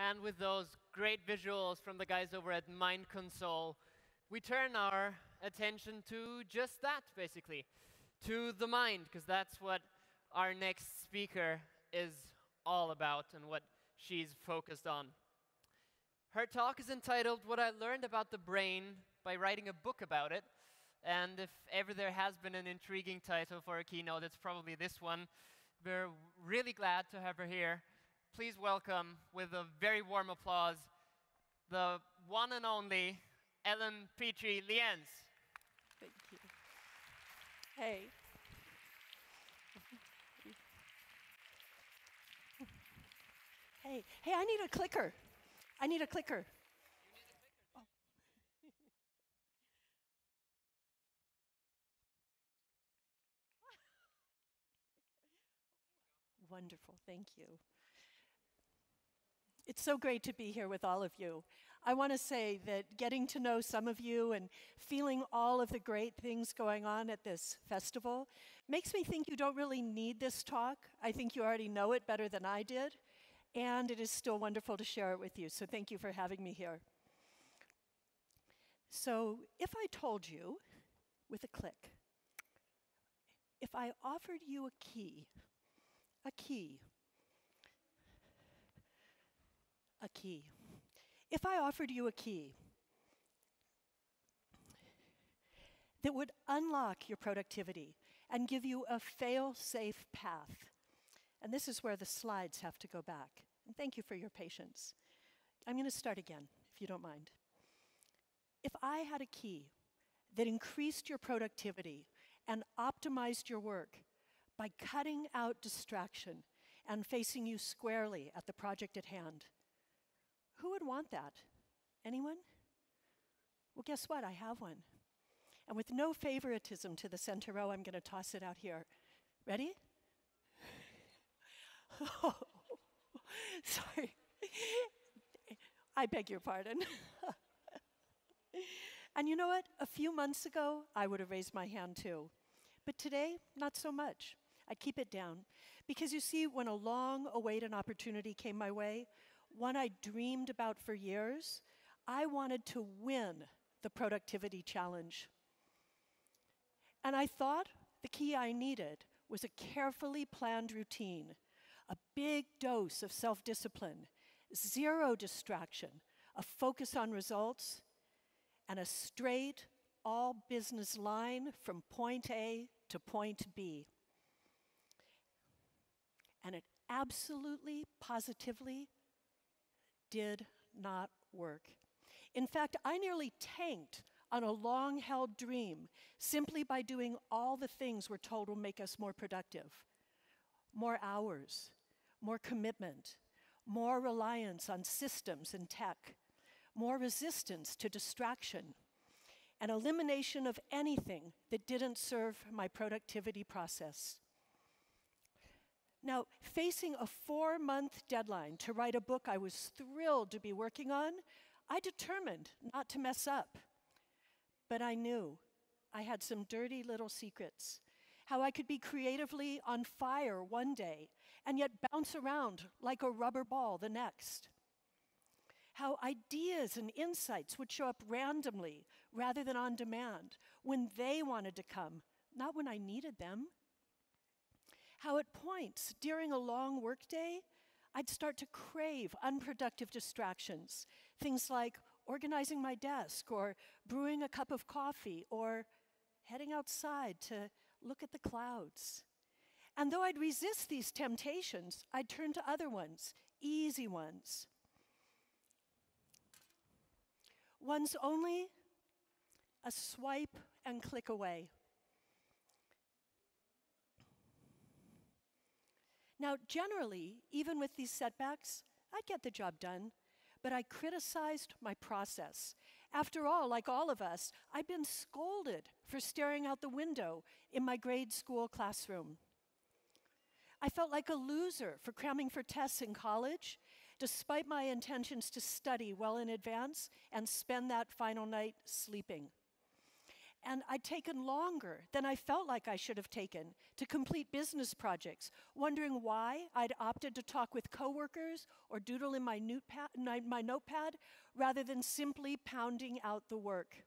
and with those great visuals from the guys over at Mind Console, we turn our attention to just that, basically, to the mind, because that's what our next speaker is all about and what she's focused on. Her talk is entitled "What I Learned About the Brain by Writing a Book About It." And if ever there has been an intriguing title for a keynote, it's probably this one. We're really glad to have her here. Please welcome, with a very warm applause, the one and only Ellen Petry Leanse. Thank you. Hey. Hey, I need a clicker. I need a clicker. You need a clicker. Oh. Wonderful, thank you. It's so great to be here with all of you. I want to say that getting to know some of you and feeling all of the great things going on at this festival makes me think you don't really need this talk. I think you already know it better than I did, and it is still wonderful to share it with you, so thank you for having me here. So if I told you, with a click, if I offered you a key, if I offered you a key that would unlock your productivity and give you a fail-safe path, and this is where the slides have to go back, and thank you for your patience. I'm going to start again, if you don't mind. If I had a key that increased your productivity and optimized your work by cutting out distraction and facing you squarely at the project at hand, who would want that? Anyone? Well, guess what? I have one. And with no favoritism to the center row, I'm going to toss it out here. Ready? Oh, sorry. I beg your pardon. And you know what? A few months ago, I would have raised my hand too. But today, not so much. I keep it down. Because you see, when a long-awaited opportunity came my way, one I dreamed about for years, I wanted to win the productivity challenge. And I thought the key I needed was a carefully planned routine, a big dose of self-discipline, zero distraction, a focus on results, and a straight, all-business line from point A to point B. And it absolutely, positively did not work. In fact, I nearly tanked on a long-held dream simply by doing all the things we're told will make us more productive. More hours, more commitment, more reliance on systems and tech, more resistance to distraction, and elimination of anything that didn't serve my productivity process. Now, facing a 4-month deadline to write a book I was thrilled to be working on, I determined not to mess up. But I knew I had some dirty little secrets, how I could be creatively on fire one day and yet bounce around like a rubber ball the next. How ideas and insights would show up randomly rather than on demand, when they wanted to come, not when I needed them. How at points during a long workday, I'd start to crave unproductive distractions, things like organizing my desk or brewing a cup of coffee or heading outside to look at the clouds. And though I'd resist these temptations, I'd turn to other ones, easy ones. One's only a swipe and click away. Now, generally, even with these setbacks, I'd get the job done, but I criticized my process. After all, like all of us, I'd been scolded for staring out the window in my grade school classroom. I felt like a loser for cramming for tests in college, despite my intentions to study well in advance and spend that final night sleeping. And I'd taken longer than I felt like I should have taken to complete business projects, wondering why I'd opted to talk with coworkers or doodle in my notepad rather than simply pounding out the work.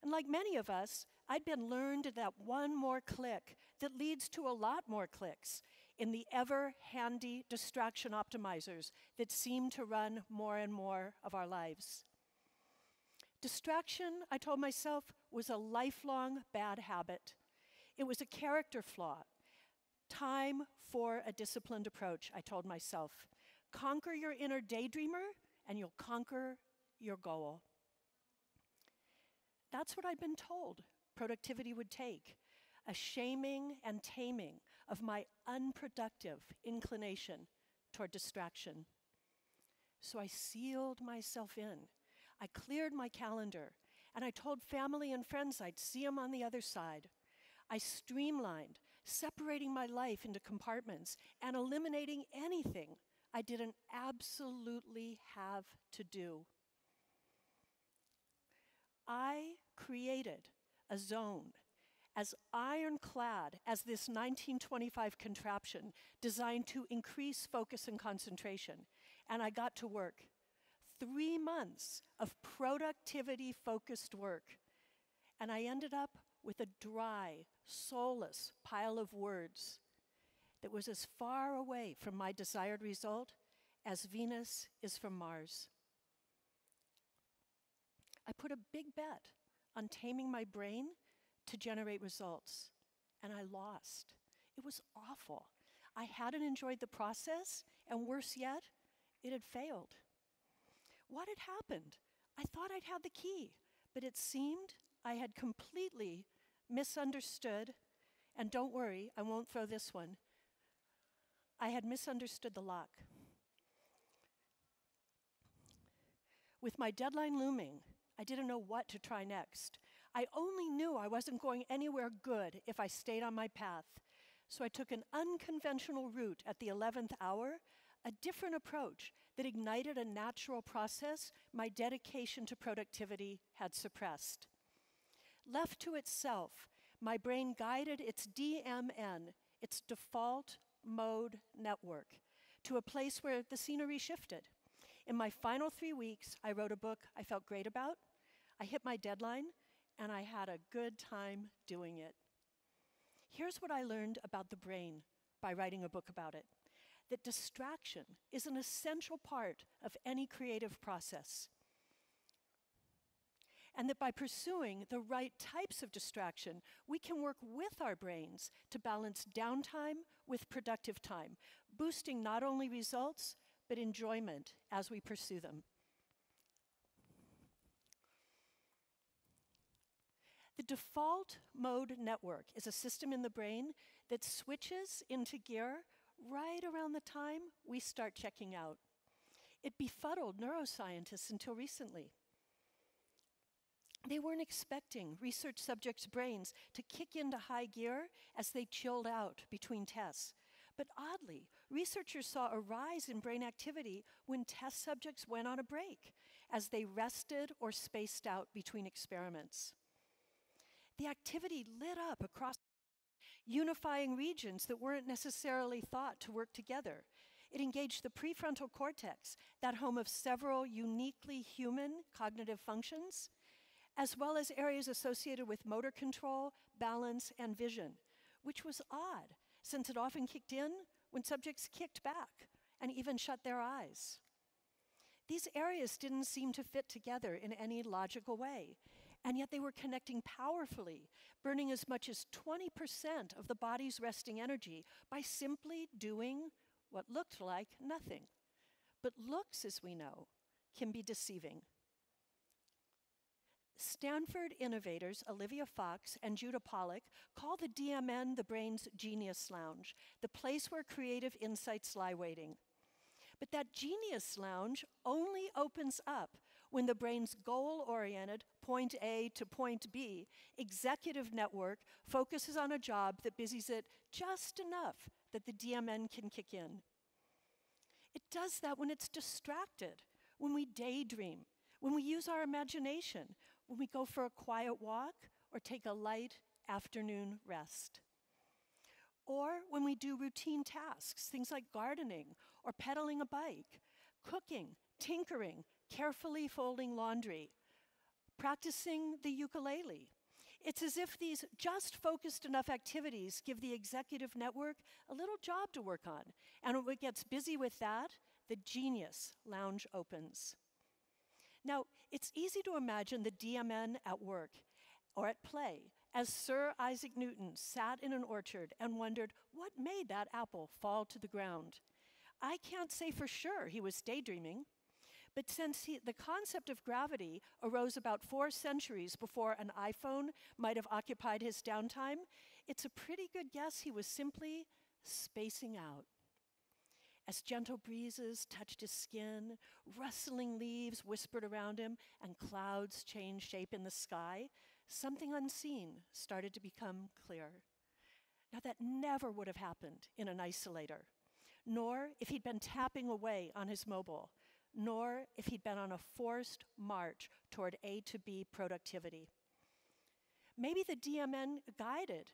And like many of us, I'd been learned that one more click that leads to a lot more clicks in the ever-handy distraction optimizers that seem to run more and more of our lives. Distraction, I told myself, was a lifelong bad habit. It was a character flaw. Time for a disciplined approach, I told myself. Conquer your inner daydreamer, and you'll conquer your goal. That's what I'd been told productivity would take, a shaming and taming of my unproductive inclination toward distraction. So I sealed myself in. I cleared my calendar, and I told family and friends I'd see them on the other side. I streamlined, separating my life into compartments and eliminating anything I didn't absolutely have to do. I created a zone as ironclad as this 1925 contraption designed to increase focus and concentration, and I got to work. 3 months of productivity-focused work, and I ended up with a dry, soulless pile of words that was as far away from my desired result as Venus is from Mars. I put a big bet on taming my brain to generate results, and I lost. It was awful. I hadn't enjoyed the process, and worse yet, it had failed. What had happened? I thought I'd had the key, but it seemed I had completely misunderstood, and don't worry, I won't throw this one. I had misunderstood the lock. With my deadline looming, I didn't know what to try next. I only knew I wasn't going anywhere good if I stayed on my path. So I took an unconventional route at the 11th hour, a different approach that ignited a natural process my dedication to productivity had suppressed. Left to itself, my brain guided its DMN, its default mode network, to a place where the scenery shifted. In my final 3 weeks, I wrote a book I felt great about, I hit my deadline, and I had a good time doing it. Here's what I learned about the brain by writing a book about it: that distraction is an essential part of any creative process. And that by pursuing the right types of distraction, we can work with our brains to balance downtime with productive time, boosting not only results, but enjoyment as we pursue them. The default mode network is a system in the brain that switches into gear right around the time we start checking out. It befuddled neuroscientists until recently. They weren't expecting research subjects' brains to kick into high gear as they chilled out between tests. But oddly, researchers saw a rise in brain activity when test subjects went on a break, as they rested or spaced out between experiments. The activity lit up across unifying regions that weren't necessarily thought to work together. It engaged the prefrontal cortex, that home of several uniquely human cognitive functions, as well as areas associated with motor control, balance, and vision, which was odd, since it often kicked in when subjects kicked back and even shut their eyes. These areas didn't seem to fit together in any logical way, and yet they were connecting powerfully, burning as much as 20% of the body's resting energy by simply doing what looked like nothing. But looks, as we know, can be deceiving. Stanford innovators Olivia Fox and Judah Pollack call the DMN the brain's genius lounge, the place where creative insights lie waiting. But that genius lounge only opens up when the brain's goal-oriented, point A to point B, executive network focuses on a job that busies it just enough that the DMN can kick in. It does that when it's distracted, when we daydream, when we use our imagination, when we go for a quiet walk or take a light afternoon rest. Or when we do routine tasks, things like gardening or pedaling a bike, cooking, tinkering, carefully folding laundry, practicing the ukulele. It's as if these just focused enough activities give the executive network a little job to work on. And when it gets busy with that, the genius lounge opens. Now, it's easy to imagine the DMN at work or at play as Sir Isaac Newton sat in an orchard and wondered what made that apple fall to the ground. I can't say for sure he was daydreaming, but since the concept of gravity arose about 4 centuries before an iPhone might have occupied his downtime, it's a pretty good guess he was simply spacing out. As gentle breezes touched his skin, rustling leaves whispered around him, and clouds changed shape in the sky, something unseen started to become clear. Now, that never would have happened in an isolator, nor if he'd been tapping away on his mobile, nor if he'd been on a forced march toward A to B productivity. Maybe the DMN guided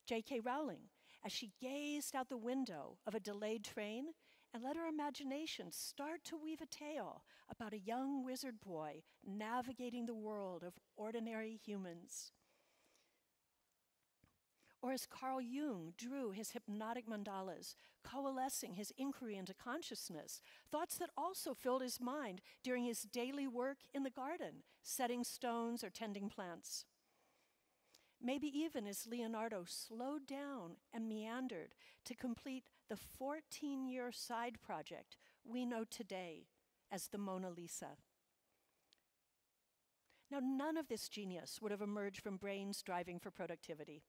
J.K. Rowling as she gazed out the window of a delayed train and let her imagination start to weave a tale about a young wizard boy navigating the world of ordinary humans. Or as Carl Jung drew his hypnotic mandalas, coalescing his inquiry into consciousness, thoughts that also filled his mind during his daily work in the garden, setting stones or tending plants. Maybe even as Leonardo slowed down and meandered to complete the 14-year side project we know today as the Mona Lisa. Now, none of this genius would have emerged from brains striving for productivity,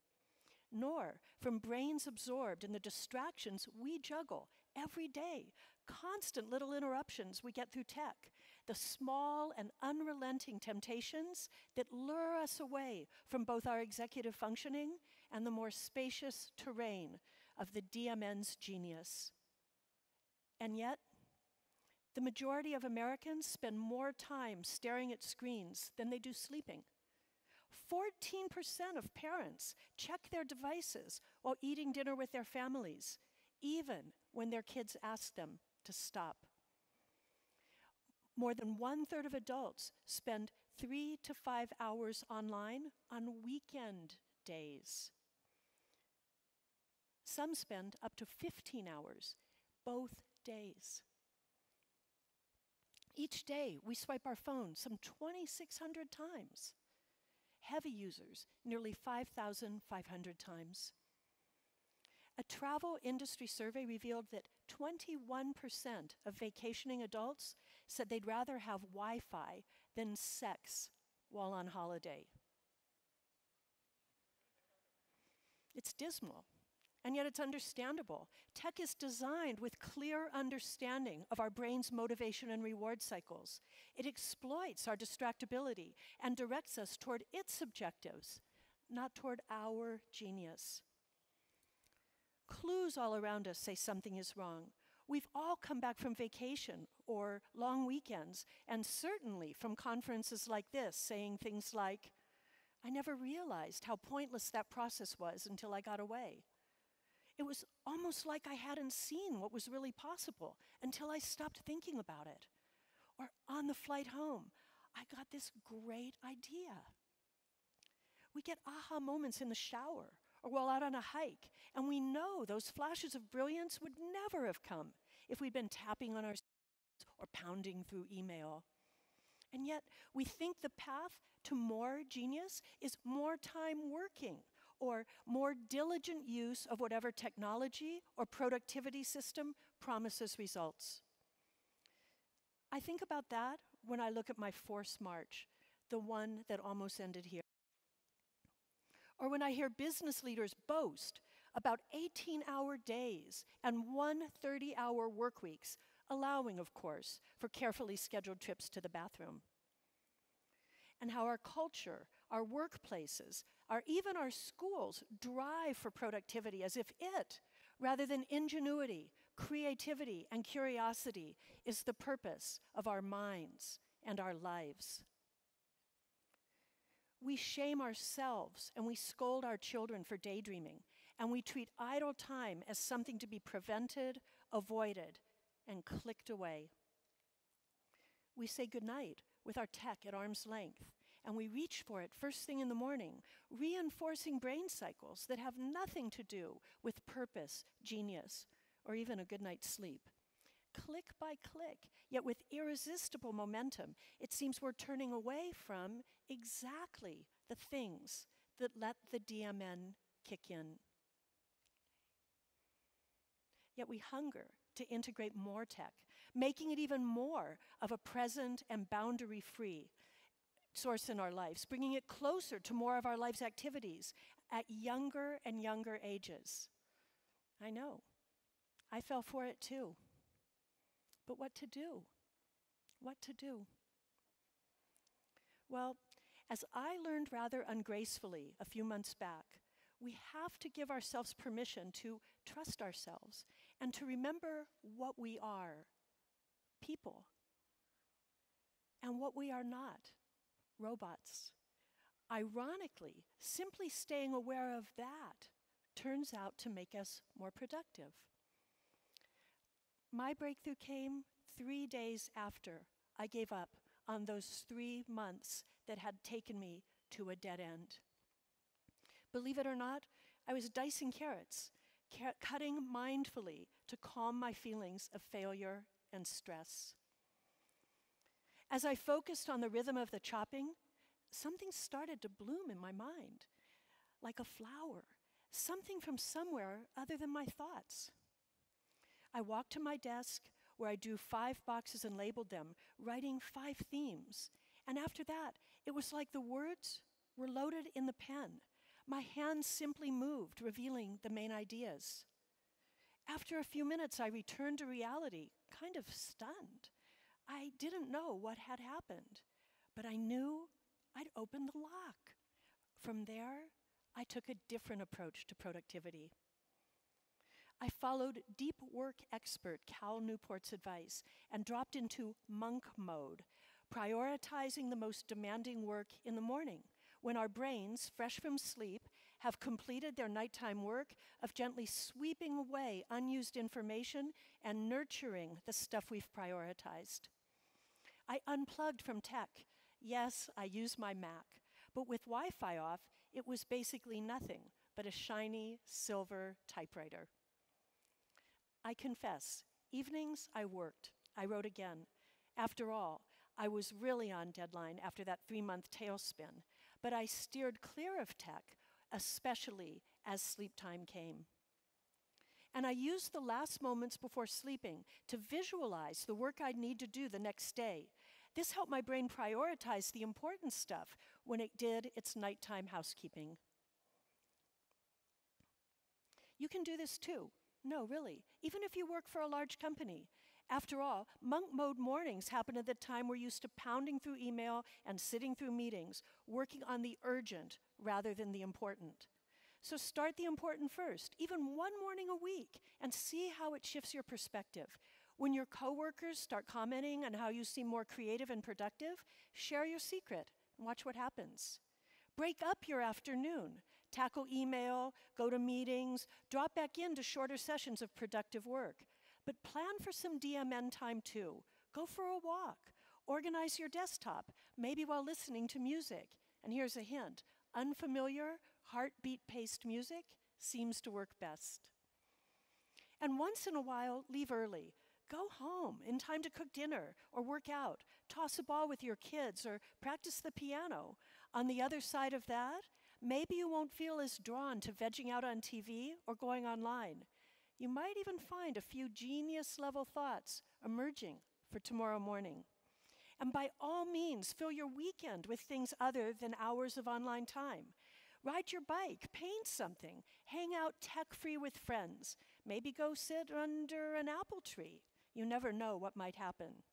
nor from brains absorbed in the distractions we juggle every day, constant little interruptions we get through tech, the small and unrelenting temptations that lure us away from both our executive functioning and the more spacious terrain of the DMN's genius. And yet, the majority of Americans spend more time staring at screens than they do sleeping. 14% of parents check their devices while eating dinner with their families, even when their kids ask them to stop. More than 1/3 of adults spend 3 to 5 hours online on weekend days. Some spend up to 15 hours, both days. Each day, we swipe our phone some 2,600 times. Heavy users, nearly 5,500 times. A travel industry survey revealed that 21% of vacationing adults said they'd rather have Wi-Fi than sex while on holiday. It's dismal, and yet it's understandable. Tech is designed with clear understanding of our brain's motivation and reward cycles. It exploits our distractibility and directs us toward its objectives, not toward our genius. Clues all around us say something is wrong. We've all come back from vacation or long weekends, and certainly from conferences like this, saying things like, I never realized how pointless that process was until I got away. It was almost like I hadn't seen what was really possible until I stopped thinking about it. Or on the flight home, I got this great idea. We get aha moments in the shower or while out on a hike, and we know those flashes of brilliance would never have come if we'd been tapping on our or pounding through email. And yet, we think the path to more genius is more time working or more diligent use of whatever technology or productivity system promises results. I think about that when I look at my forced march, the one that almost ended here. Or when I hear business leaders boast about 18-hour days and 130-hour work weeks, allowing, of course, for carefully scheduled trips to the bathroom. And how our culture, our workplaces, even our schools drive for productivity as if it, rather than ingenuity, creativity, and curiosity, is the purpose of our minds and our lives. We shame ourselves and we scold our children for daydreaming, and we treat idle time as something to be prevented, avoided, and clicked away. We say goodnight with our tech at arm's length, and we reach for it first thing in the morning, reinforcing brain cycles that have nothing to do with purpose, genius, or even a good night's sleep. Click by click, yet with irresistible momentum, it seems we're turning away from exactly the things that let the DMN kick in. Yet we hunger to integrate more tech, making it even more of a present and boundary-free source in our lives, bringing it closer to more of our life's activities at younger and younger ages. I know. I fell for it too. But what to do? What to do? Well, as I learned rather ungracefully a few months back, we have to give ourselves permission to trust ourselves and to remember what we are, people, and what we are not, robots. Ironically, simply staying aware of that turns out to make us more productive. My breakthrough came 3 days after I gave up on those 3 months that had taken me to a dead end. Believe it or not, I was dicing carrots, cutting mindfully to calm my feelings of failure and stress. As I focused on the rhythm of the chopping, something started to bloom in my mind, like a flower, something from somewhere other than my thoughts. I walked to my desk where I drew 5 boxes and labeled them, writing 5 themes. And after that, it was like the words were loaded in the pen. My hands simply moved, revealing the main ideas. After a few minutes, I returned to reality, kind of stunned. I didn't know what had happened, but I knew I'd opened the lock. From there, I took a different approach to productivity. I followed deep work expert Cal Newport's advice and dropped into monk mode, prioritizing the most demanding work in the morning, when our brains, fresh from sleep, have completed their nighttime work of gently sweeping away unused information and nurturing the stuff we've prioritized. I unplugged from tech. Yes, I use my Mac, but with Wi-Fi off, it was basically nothing but a shiny silver typewriter. I confess, evenings I worked. I wrote again. After all, I was really on deadline after that 3-month tailspin, but I steered clear of tech, especially as sleep time came. And I used the last moments before sleeping to visualize the work I'd need to do the next day. This helped my brain prioritize the important stuff when it did its nighttime housekeeping. You can do this too. No, really, even if you work for a large company. After all, monk mode mornings happen at the time we're used to pounding through email and sitting through meetings, working on the urgent rather than the important. So start the important first, even one morning a week, and see how it shifts your perspective. When your coworkers start commenting on how you seem more creative and productive, share your secret and watch what happens. Break up your afternoon. Tackle email, go to meetings, drop back into shorter sessions of productive work. But plan for some DMN time too. Go for a walk. Organize your desktop, maybe while listening to music. And here's a hint. Unfamiliar, heartbeat-paced music seems to work best. And once in a while, leave early. Go home in time to cook dinner or work out. Toss a ball with your kids or practice the piano. On the other side of that, maybe you won't feel as drawn to vegging out on TV or going online. You might even find a few genius-level thoughts emerging for tomorrow morning. And by all means, fill your weekend with things other than hours of online time. Ride your bike, paint something, hang out tech-free with friends. Maybe go sit under an apple tree. You never know what might happen.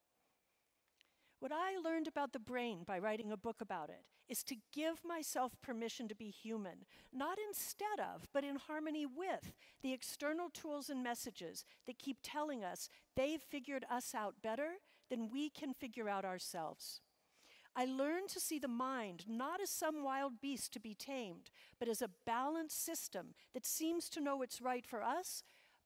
What I learned about the brain by writing a book about it is to give myself permission to be human, not instead of, but in harmony with the external tools and messages that keep telling us they've figured us out better than we can figure out ourselves. I learned to see the mind not as some wild beast to be tamed, but as a balanced system that seems to know what's right for us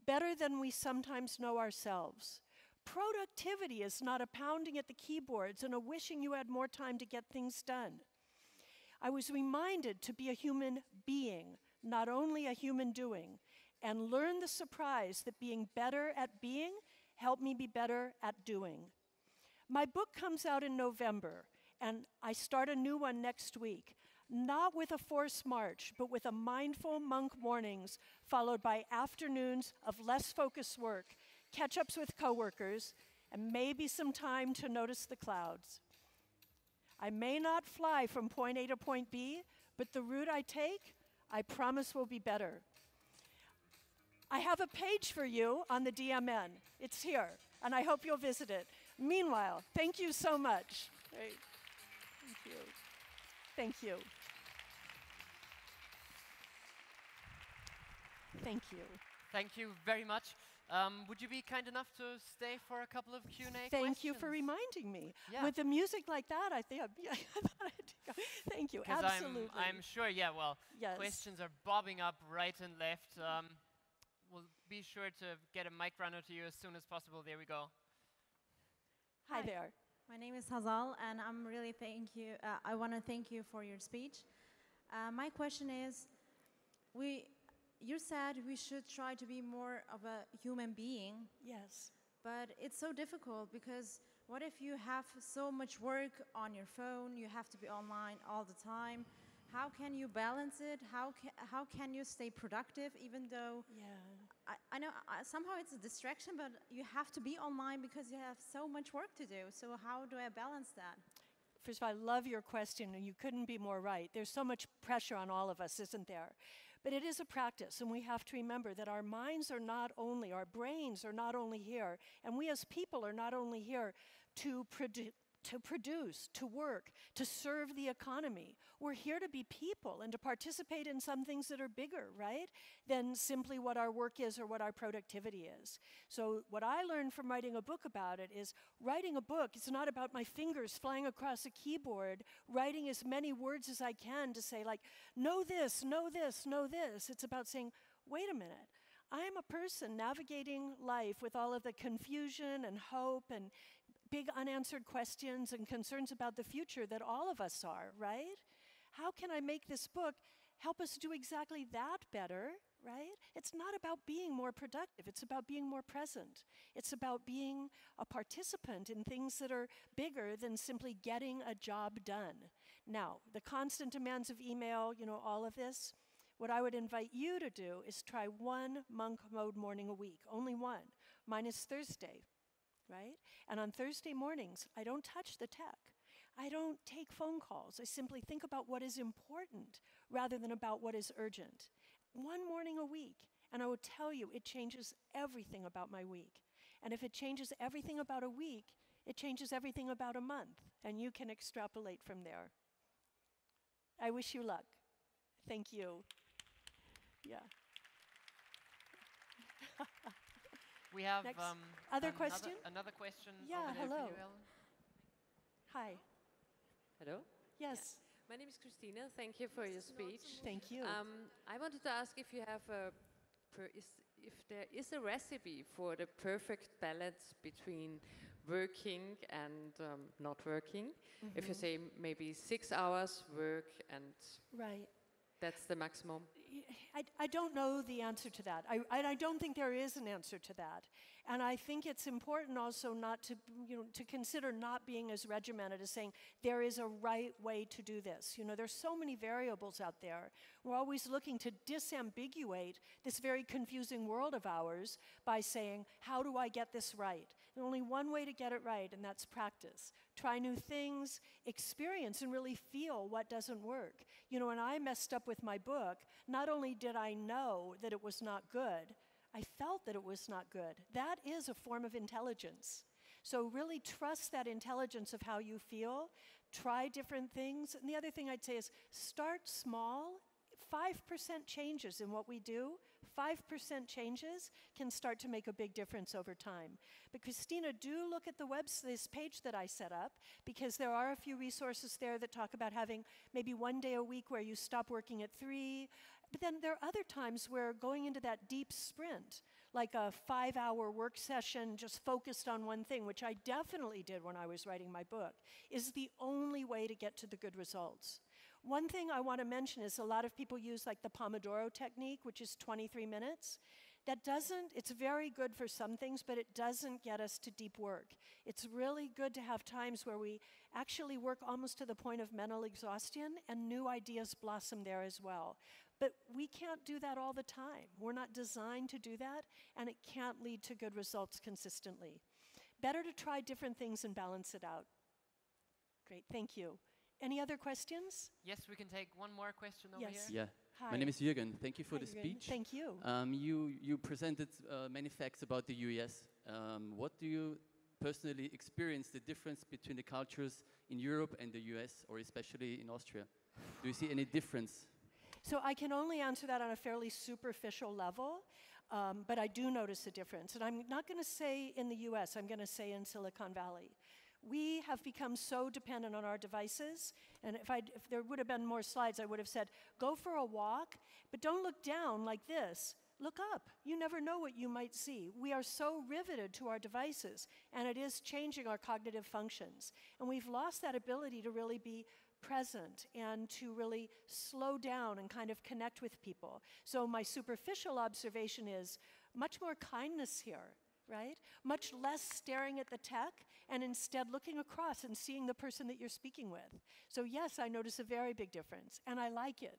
better than we sometimes know ourselves. Productivity is not a pounding at the keyboards and a wishing you had more time to get things done. I was reminded to be a human being, not only a human doing, and learn the surprise that being better at being helped me be better at doing. My book comes out in November, and I start a new one next week, not with a forced march, but with a mindful monk mornings, followed by afternoons of less focused work, catch-ups with coworkers, and maybe some time to notice the clouds. I may not fly from point A to point B, but the route I take, I promise will be better. I have a page for you on the DMN. It's here, and I hope you'll visit it. Meanwhile, thank you so much. Great. Thank you. Thank you. Thank you. Thank you very much. Would you be kind enough to stay for a couple of Q&A questions? Thank you for reminding me. Yeah. With the music like that, I think I thought I'd go. Thank you. Absolutely. I'm sure, yeah, well, Yes. questions are bobbing up right and left. We'll be sure to get a mic runner to you as soon as possible. There we go. Hi there. My name is Hazal, and I'm really I want to thank you for your speech. My question is, you said we should try to be more of a human being, Yes. but it's so difficult because what if you have so much work on your phone, you have to be online all the time? How can you balance it? How can you stay productive even though Yeah. I know somehow it's a distraction, but you have to be online because you have so much work to do. So how do I balance that? First of all, I love your question, and you couldn't be more right. There's so much pressure on all of us, isn't there? But it is a practice, and we have to remember that our minds are not only, our brains are not only here, and we as people are not only here to produce, to work, to serve the economy. We're here to be people and to participate in some things that are bigger, right, than simply what our work is or what our productivity is. So what I learned from writing a book about it is writing a book is not about my fingers flying across a keyboard, writing as many words as I can to say, like, know this, know this, know this. It's about saying, wait a minute. I'm a person navigating life with all of the confusion and hope and big unanswered questions and concerns about the future that all of us are, right? How can I make this book help us do exactly that better, right? It's not about being more productive. It's about being more present. It's about being a participant in things that are bigger than simply getting a job done. Now, the constant demands of email, all of this, what I would invite you to do is try one monk mode morning a week, only one. Mine is Thursday. Right? And on Thursday mornings, I don't touch the tech. I don't take phone calls. I simply think about what is important rather than about what is urgent. One morning a week, and I will tell you, it changes everything about my week. And if it changes everything about a week, it changes everything about a month, and you can extrapolate from there. I wish you luck. Thank you. Yeah. We have other question? Another question. Yeah, over there hello. For you, Ellen. Hi. Hello. Yes. My name is Christina. Thank you for your speech. Thank you. I wanted to ask if you have if there is a recipe for the perfect balance between working and not working. Mm-hmm. If you say maybe 6 hours work and Right. that's the maximum. I don't know the answer to that. I don't think there is an answer to that. And I think it's important also not to, to consider not being as regimented as saying there is a right way to do this. There's so many variables out there. We're always looking to disambiguate this very confusing world of ours by saying, how do I get this right? And only one way to get it right, and that's practice. Try new things, experience, and really feel what doesn't work. When I messed up with my book, not only did I know that it was not good, I felt that it was not good. That is a form of intelligence. So really trust that intelligence of how you feel. Try different things. And the other thing I'd say is start small. 5% changes in what we do, 5% changes can start to make a big difference over time. But Christina, do look at this page that I set up, because there are a few resources there that talk about having maybe 1 day a week where you stop working at 3. But then there are other times where going into that deep sprint, like a 5-hour work session just focused on one thing, which I definitely did when I was writing my book, is the only way to get to the good results. One thing I want to mention is a lot of people use like the Pomodoro technique, which is 23 minutes. It's very good for some things, but it doesn't get us to deep work. It's really good to have times where we actually work almost to the point of mental exhaustion and new ideas blossom there as well. But we can't do that all the time. We're not designed to do that, and it can't lead to good results consistently. Better to try different things and balance it out. Great, thank you. Any other questions? Yes, we can take one more question over Yes. here. Yeah. Hi. My name is Jürgen. Thank you for Hi, the Jürgen. speech. Thank you. You presented many facts about the US. What do you personally experience the difference between the cultures in Europe and the US, or especially in Austria? Do you see any difference? So I can only answer that on a fairly superficial level, but I do notice a difference. And I'm not going to say in the US, I'm going to say in Silicon Valley. We have become so dependent on our devices, and if there would have been more slides, I would have said, go for a walk, but don't look down like this. Look up. You never know what you might see. We are so riveted to our devices, and it is changing our cognitive functions. And we've lost that ability to really be present and to really slow down and kind of connect with people. So my superficial observation is much more kindness here, right? Much less staring at the tech and instead looking across and seeing the person that you're speaking with. So yes, I notice a very big difference, and I like it.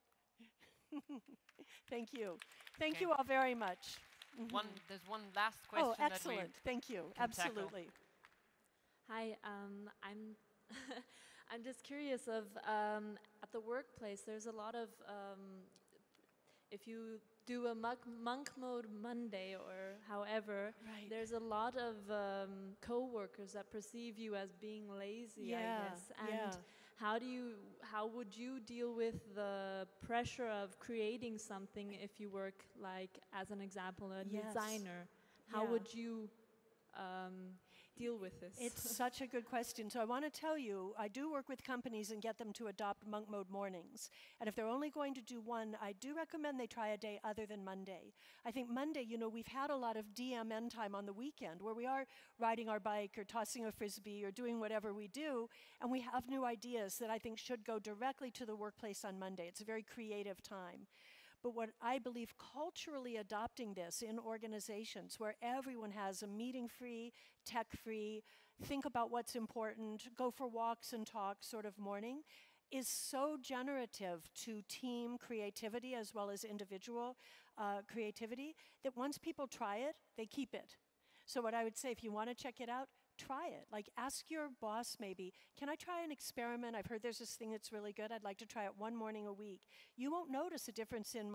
Thank you. Thank you all very much. There's one last question. Oh, excellent. Thank you. can Absolutely. Hi, I'm I'm just curious of at the workplace. There's a lot of if you do a monk mode Monday or however, Right. there's a lot of co-workers that perceive you as being lazy, I guess. And how would you deal with the pressure of creating something if you work, like, as an example, a designer? How would you deal with this? It's such a good question. So I want to tell you, I do work with companies and get them to adopt monk mode mornings. And if they're only going to do one, I do recommend they try a day other than Monday. I think Monday, we've had a lot of DMN time on the weekend where we are riding our bike or tossing a frisbee or doing whatever we do, and we have new ideas that I think should go directly to the workplace on Monday. It's a very creative time. But what I believe, culturally adopting this in organizations where everyone has a meeting-free, tech-free, think about what's important, go for walks and talks sort of morning, is so generative to team creativity as well as individual creativity that once people try it, they keep it. So what I would say, if you want to check it out, try it. Like, ask your boss maybe, can I try an experiment? I've heard there's this thing that's really good. I'd like to try it one morning a week. You won't notice a difference in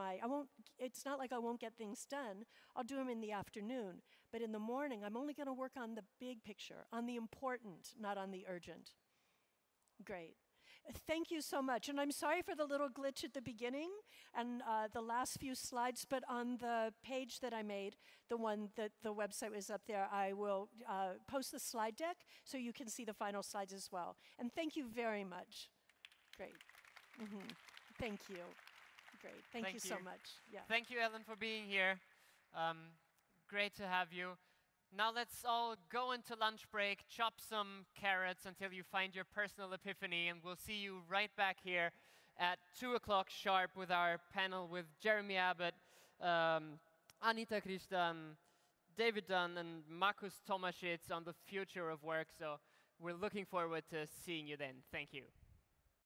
it's not like I won't get things done. I'll do them in the afternoon. But in the morning, I'm only going to work on the big picture, on the important, not on the urgent. Great. Thank you so much. And I'm sorry for the little glitch at the beginning and the last few slides, but on the page that I made, the one that the website was up there, I will post the slide deck so you can see the final slides as well. And thank you very much. Great. Thank you. Great. Thank you so much. Yeah. Thank you, Ellen, for being here. Great to have you. Now let's all go into lunch break, chop some carrots until you find your personal epiphany, and we'll see you right back here at 2 o'clock sharp with our panel with Jeremy Abbott, Anita Kristan, David Dunn, and Markus Tomasic on the future of work. So we're looking forward to seeing you then. Thank you.